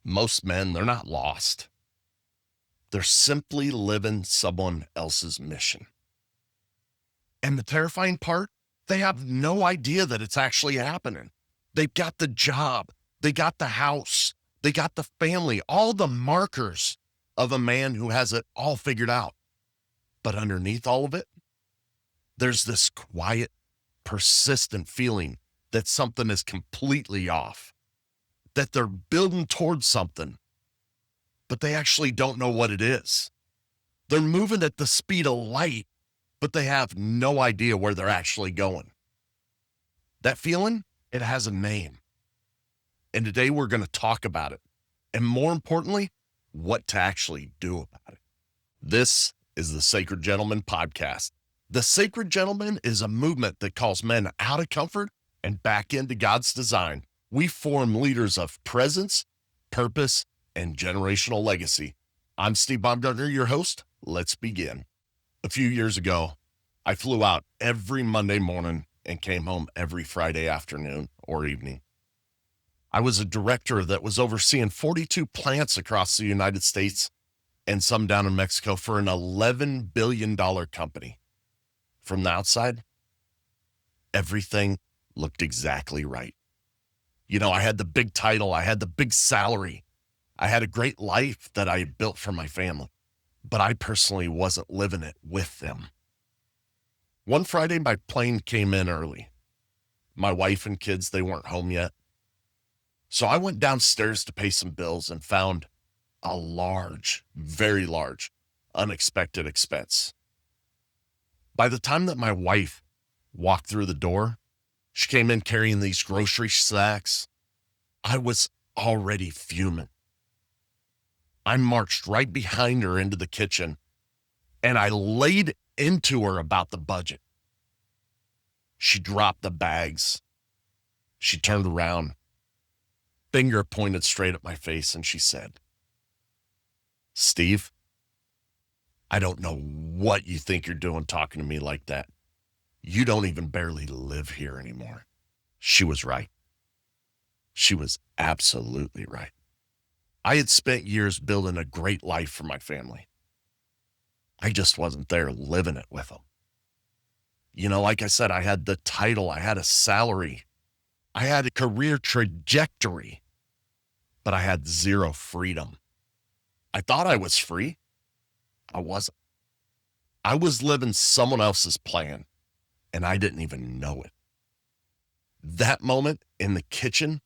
Most men, they're not lost. They're simply living someone else's mission. And the terrifying part, they have no idea that it's actually happening. They've got the job, they got the house, they got the family, all the markers of a man who has it all figured out. But underneath all of it, there's this quiet, persistent feeling that something is completely off, that they're building towards something, but they actually don't know what it is. They're moving at the speed of light, but they have no idea where they're actually going. That feeling, it has a name. And today we're going to talk about it. And more importantly, what to actually do about it. This is the Sacred Gentleman Podcast. The Sacred Gentleman is a movement that calls men out of comfort and back into God's design. We form leaders of presence, purpose, and generational legacy. I'm Steve Baumgartner, your host. Let's begin. A few years ago, I flew out every Monday morning and came home every Friday afternoon or evening. I was a director that was overseeing 42 plants across the United States and some down in Mexico for an $11 billion company. From the outside, everything looked exactly right. You know, I had the big title, I had the big salary, I had a great life that I had built for my family, but I personally wasn't living it with them. One Friday, my plane came in early. My wife and kids, they weren't home yet. So I went downstairs to pay some bills and found a large, very large, unexpected expense. By the time that my wife walked through the door, she came in carrying these grocery sacks. I was already fuming. I marched right behind her into the kitchen and I laid into her about the budget. She dropped the bags. She turned around, finger pointed straight at my face, and she said, "Steve, I don't know what you think you're doing talking to me like that. You don't even barely live here anymore." She was right. She was absolutely right. I had spent years building a great life for my family. I just wasn't there living it with them. You know, like I said, I had the title, I had a salary, I had a career trajectory, but I had zero freedom. I thought I was free. I wasn't. I was living someone else's plan, and I didn't even know it. That moment in the kitchen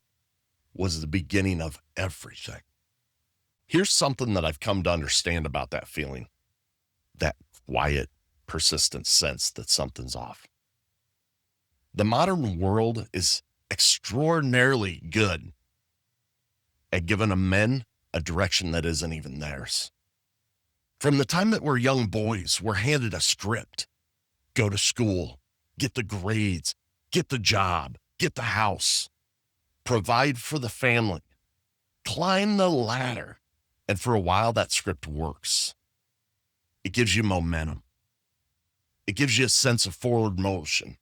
was the beginning of everything. Here's something that I've come to understand about that feeling, that quiet, persistent sense that something's off. The modern world is extraordinarily good at giving men a direction that isn't even theirs. From the time that we're young boys, we're handed a script. Go to school, get the grades, get the job, get the house, provide for the family, climb the ladder. And for a while, that script works. It gives you momentum. It gives you a sense of forward motion.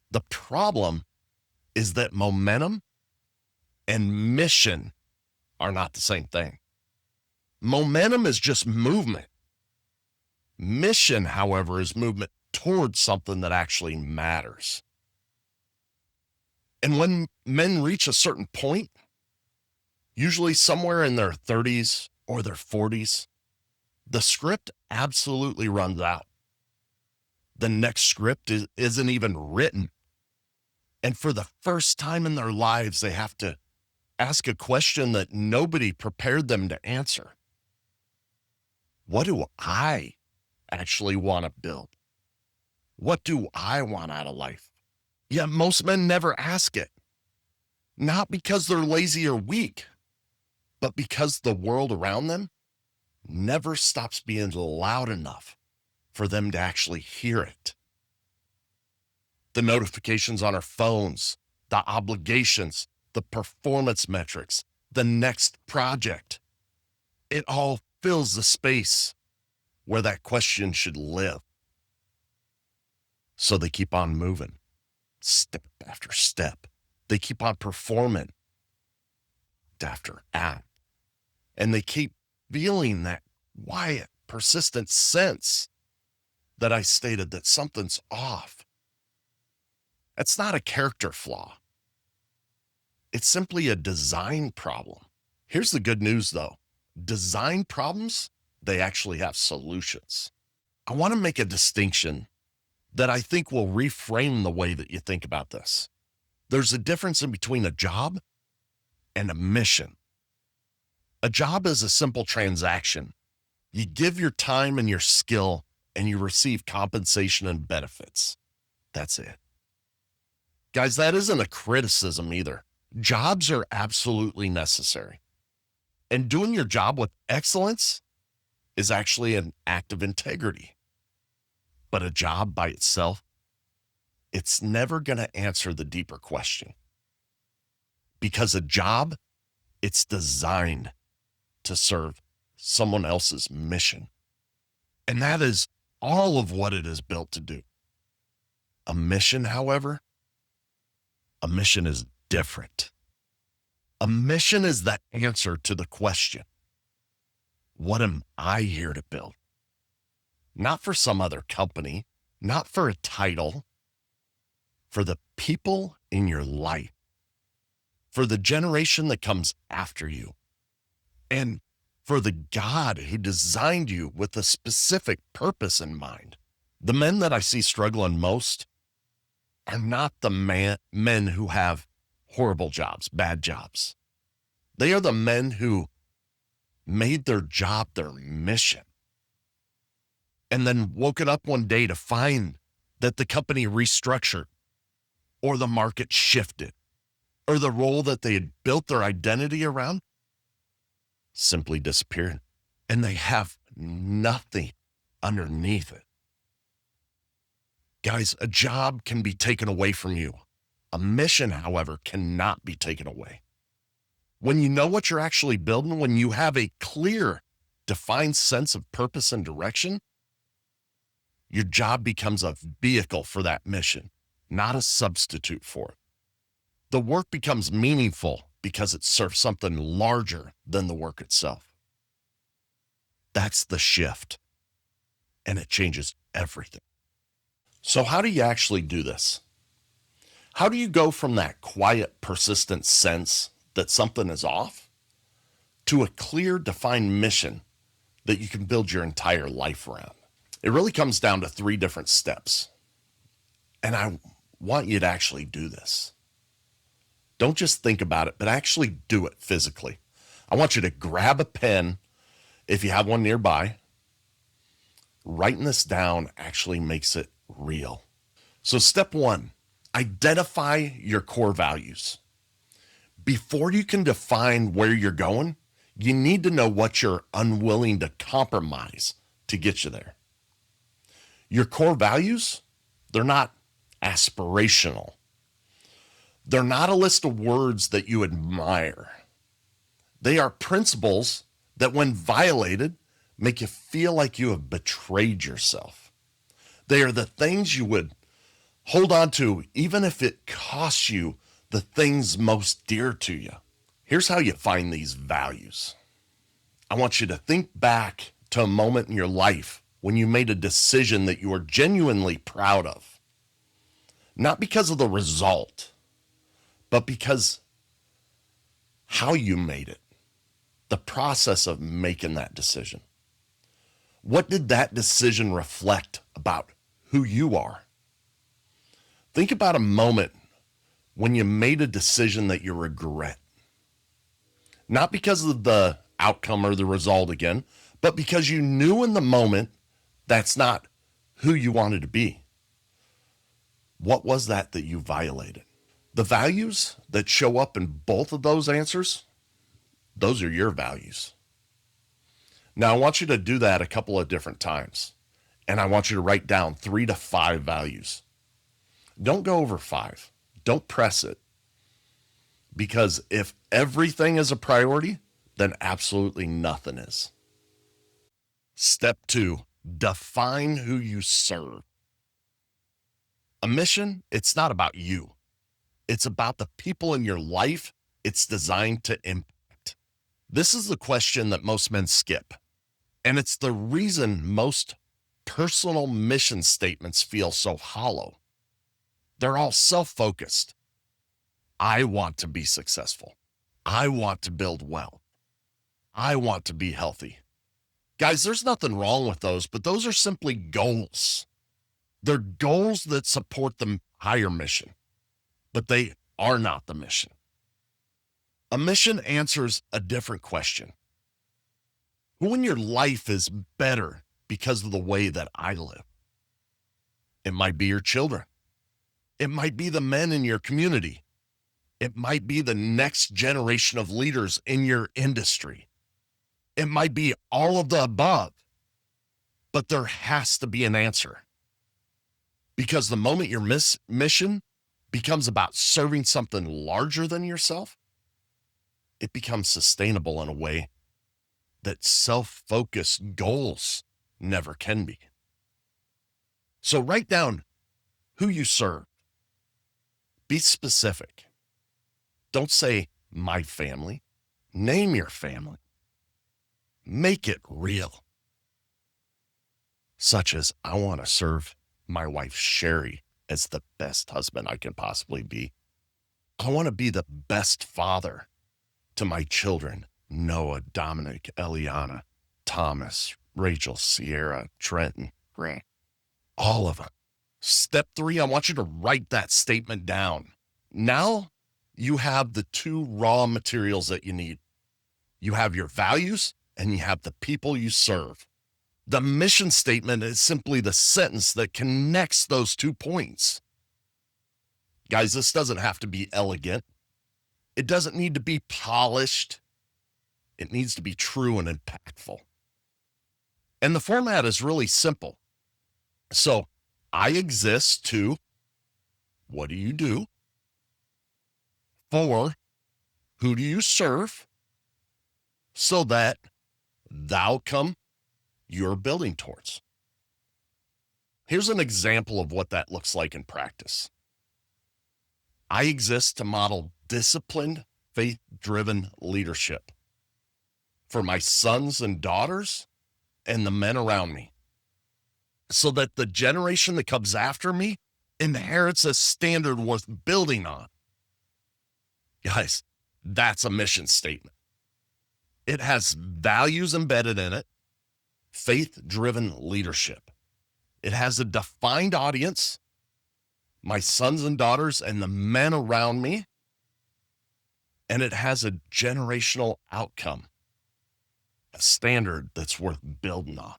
The problem is that momentum and mission are not the same thing. Momentum is just movement. Mission, however, is movement towards something that actually matters. And when men reach a certain point, usually somewhere in their 30s or their 40s, the script absolutely runs out. The next script isn't even written. And for the first time in their lives, they have to ask a question that nobody prepared them to answer. What do I actually want to build? What do I want out of life? Yet most men never ask it. Not because they're lazy or weak, but because the world around them never stops being loud enough for them to actually hear it. The notifications on our phones, the obligations, the performance metrics, the next project, it all fills the space where that question should live. So they keep on moving, step after step. They keep on performing after act And they keep feeling that quiet, persistent sense that I stated that something's off. That's not a character flaw. It's simply a design problem. Here's the good news though. Design problems, they actually have solutions. I want to make a distinction that I think will reframe the way that you think about this. There's a difference in between a job and a mission. A job is a simple transaction. You give your time and your skill and you receive compensation and benefits. That's it. Guys, that isn't a criticism either. Jobs are absolutely necessary. And doing your job with excellence is actually an act of integrity. But a job by itself, it's never going to answer the deeper question. Because a job, it's designed to serve someone else's mission. And that is all of what it is built to do. A mission, however, a mission is different. A mission is the answer to the question, what am I here to build? Not for some other company, not for a title, for the people in your life, for the generation that comes after you, and for the God who designed you with a specific purpose in mind. The men that I see struggling most are not the men who have horrible jobs, bad jobs. They are the men who made their job their mission and then woken up one day to find that the company restructured or the market shifted or the role that they had built their identity around simply disappeared and they have nothing underneath it. Guys, a job can be taken away from you. A mission, however, cannot be taken away. When you know what you're actually building, when you have a clear, defined sense of purpose and direction, your job becomes a vehicle for that mission, not a substitute for it. The work becomes meaningful because it serves something larger than the work itself. That's the shift, and it changes everything. So how do you actually do this? How do you go from that quiet, persistent sense that something is off to a clear, defined mission that you can build your entire life around? It really comes down to 3 different steps. And I want you to actually do this. Don't just think about it, but actually do it physically. I want you to grab a pen if you have one nearby. Writing this down actually makes it real. So step 1, identify your core values. Before you can define where you're going, you need to know what you're unwilling to compromise to get you there. Your core values, they're not aspirational. They're not a list of words that you admire. They are principles that, when violated, make you feel like you have betrayed yourself. They are the things you would hold on to, even if it costs you the things most dear to you. Here's how you find these values. I want you to think back to a moment in your life when you made a decision that you were genuinely proud of. Not because of the result, but because how you made it, the process of making that decision. What did that decision reflect about who you are? Think about a moment when you made a decision that you regret. Not because of the outcome or the result again, but because you knew in the moment that's not who you wanted to be. What was that you violated? The values that show up in both of those answers, those are your values. Now, I want you to do that a couple of different times, and I want you to write down 3 to 5 values. Don't go over 5. Don't press it. Because if everything is a priority, then absolutely nothing is. Step 2, define who you serve. A mission, it's not about you. It's about the people in your life it's designed to impact. This is the question that most men skip. And it's the reason most personal mission statements feel so hollow. They're all self-focused. I want to be successful. I want to build wealth. I want to be healthy. Guys, there's nothing wrong with those, but those are simply goals. They're goals that support the higher mission, but they are not the mission. A mission answers a different question. Who in your life is better because of the way that I live? It might be your children. It might be the men in your community. It might be the next generation of leaders in your industry. It might be all of the above, but there has to be an answer. Because the moment your mission becomes about serving something larger than yourself, it becomes sustainable in a way that self-focused goals never can be. So write down who you serve. Be specific. Don't say my family. Name your family. Make it real. Such as, I want to serve my wife, Sherry, as the best husband I can possibly be. I want to be the best father to my children, Noah, Dominic, Eliana, Thomas, Rachel, Sierra, Trenton, Grant, all of them. Step 3, I want you to write that statement down. Now you have the 2 raw materials that you need. You have your values and you have the people you serve. The mission statement is simply the sentence that connects those 2 points. Guys, this doesn't have to be elegant. It doesn't need to be polished. It needs to be true and impactful. And the format is really simple. So, I exist to, what do you do? 4, who do you serve? So that the outcome you're building towards. Here's an example of what that looks like in practice. I exist to model disciplined, faith-driven leadership for my sons and daughters and the men around me, so that the generation that comes after me inherits a standard worth building on. Guys, that's a mission statement. It has values embedded in it, faith-driven leadership. It has a defined audience, my sons and daughters and the men around me, and it has a generational outcome, a standard that's worth building on.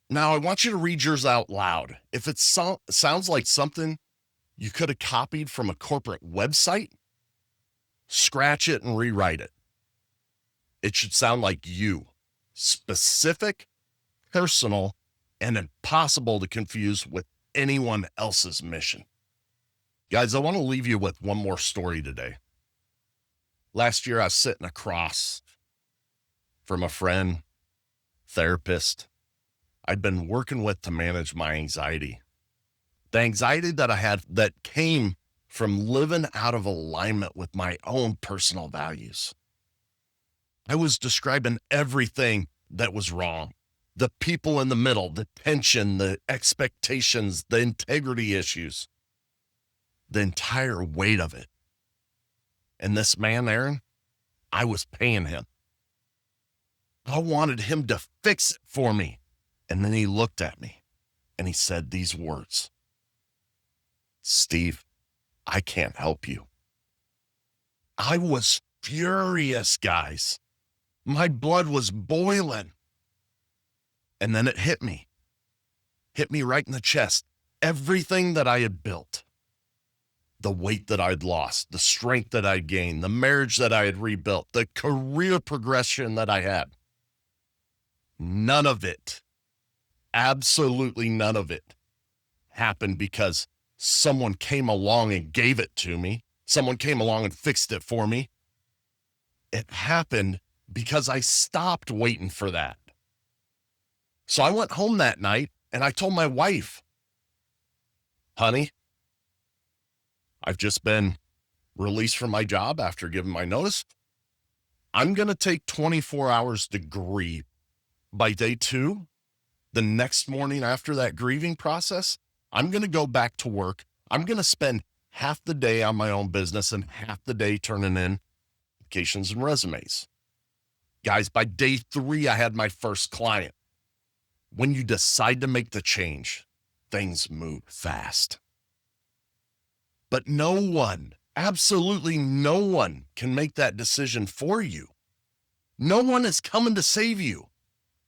Now, I want you to read yours out loud. If it sounds like something you could have copied from a corporate website, scratch it and rewrite it. It should sound like you, specific, personal, and impossible to confuse with anyone else's mission. Guys, I want to leave you with one more story today. Last year, I was sitting across from a friend, therapist, I'd been working with to manage my anxiety. The anxiety that I had that came from living out of alignment with my own personal values. I was describing everything that was wrong. The people in the middle, the tension, the expectations, the integrity issues, the entire weight of it. And this man, Aaron, I was paying him. I wanted him to fix it for me. And then he looked at me and he said these words, Steve, I can't help you. I was furious, guys. My blood was boiling. And then it hit me right in the chest. Everything that I had built, the weight that I'd lost, the strength that I'd gained, the marriage that I had rebuilt, the career progression that I had, none of it, absolutely none of it happened because someone came along and gave it to me. Someone came along and fixed it for me. It happened because I stopped waiting for that. So I went home that night and I told my wife, honey, I've just been released from my job after giving my notice. I'm going to take 24 hours to grieve. By day 2, the next morning after that grieving process, I'm going to go back to work. I'm going to spend half the day on my own business and half the day turning in applications and resumes. Guys, by day 3, I had my first client. When you decide to make the change, things move fast. But no one, absolutely no one, can make that decision for you. No one is coming to save you.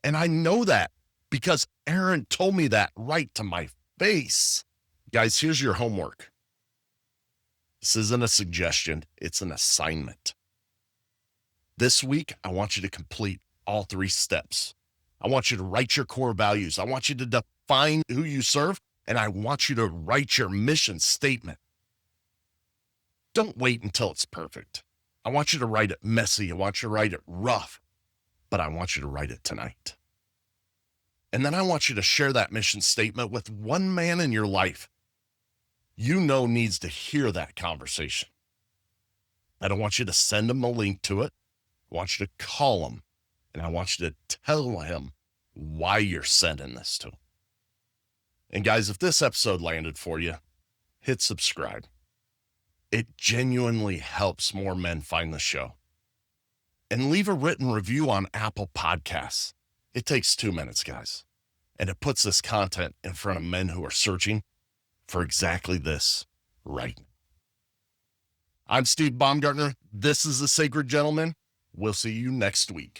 And I know that because Aaron told me that right to my face. Guys, here's your homework. This isn't a suggestion, it's an assignment. This week, I want you to complete all 3 steps. I want you to write your core values. I want you to define who you serve, and I want you to write your mission statement. Don't wait until it's perfect. I want you to write it messy. I want you to write it rough, but I want you to write it tonight. And then I want you to share that mission statement with one man in your life you know needs to hear that conversation. I don't want you to send him a link to it. I want you to call him, and I want you to tell him why you're sending this to him. And guys, if this episode landed for you, hit subscribe. It genuinely helps more men find the show. And leave a written review on Apple Podcasts. It takes 2 minutes, guys. And it puts this content in front of men who are searching for exactly this right now. I'm Steve Baumgartner. This is The Sacred Gentleman. We'll see you next week.